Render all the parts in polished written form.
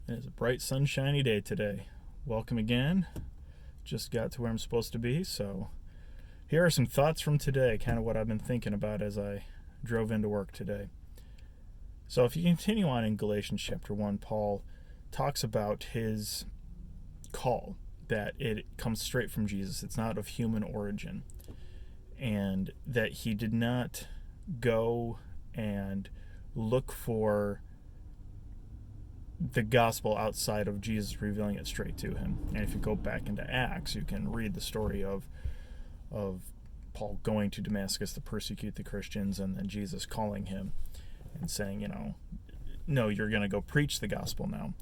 It is a bright, sunshiny day today. Welcome again. Just got to where I'm supposed to be, so here are some thoughts from today, kind of what I've been thinking about as I drove into work today. So if you continue on in Galatians chapter 1, Paul talks about his call, that it comes straight from Jesus. It's not of human origin. And that he did not go and look for the gospel outside of Jesus revealing it straight to him. And if you go back into Acts, you can read the story of Paul going to Damascus to persecute the Christians, and then Jesus calling him and saying, no, you're going to go preach the gospel now.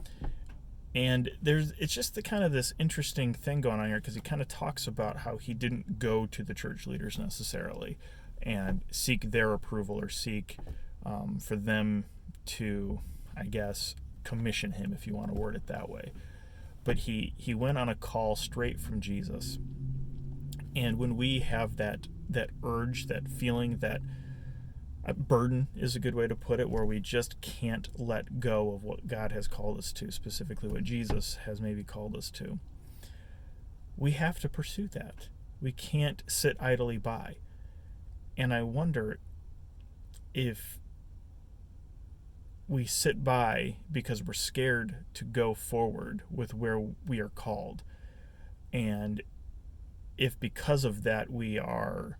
And it's just the kind of this interesting thing going on here, because he kind of talks about how he didn't go to the church leaders necessarily and seek their approval or seek for them to, I guess, commission him, if you want to word it that way. But he went on a call straight from Jesus. And when we have that urge, that feeling, that burden is a good way to put it, where we just can't let go of what God has called us to, specifically what Jesus has maybe called us to, we have to pursue that. We can't sit idly by. And I wonder if we sit by because we're scared to go forward with where we are called. And if because of that we are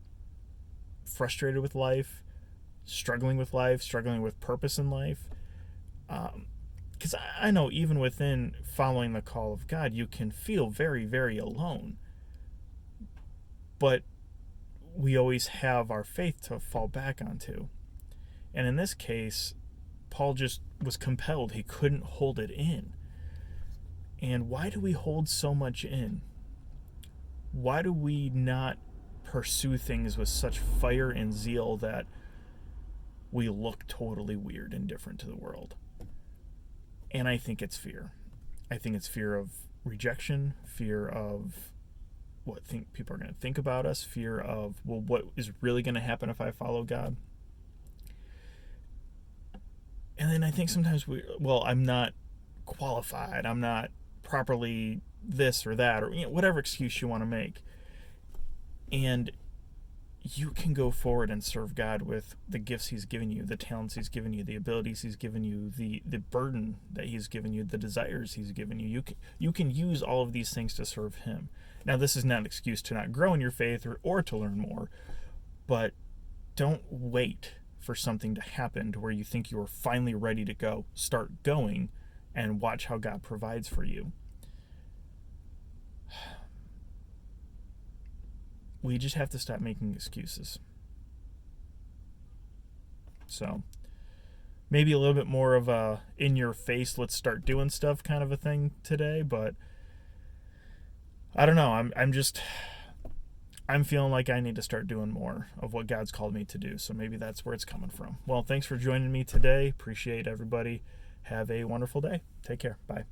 frustrated with life, struggling with purpose in life. Because I know even within following the call of God, you can feel very, very alone. But we always have our faith to fall back onto. And in this case, Paul just was compelled. He couldn't hold it in. And why do we hold so much in? Why do we not pursue things with such fire and zeal that we look totally weird and different to the world? And I think it's fear. I think it's fear of rejection, fear of what people are going to think about us, fear of, what is really going to happen if I follow God? And then I think sometimes I'm not qualified, I'm not properly this or that, or whatever excuse you want to make. And you can go forward and serve God with the gifts he's given you, the talents he's given you, the abilities he's given you, the burden that he's given you, the desires he's given you. You can use all of these things to serve him. Now, this is not an excuse to not grow in your faith or to learn more, but don't wait for something to happen to where you think you are finally ready to go. Start going and watch how God provides for you. We just have to stop making excuses. So maybe a little bit more of a in your face, let's start doing stuff kind of a thing today, but I don't know. I'm feeling like I need to start doing more of what God's called me to do. So maybe that's where it's coming from. Well, thanks for joining me today. Appreciate everybody. Have a wonderful day. Take care. Bye.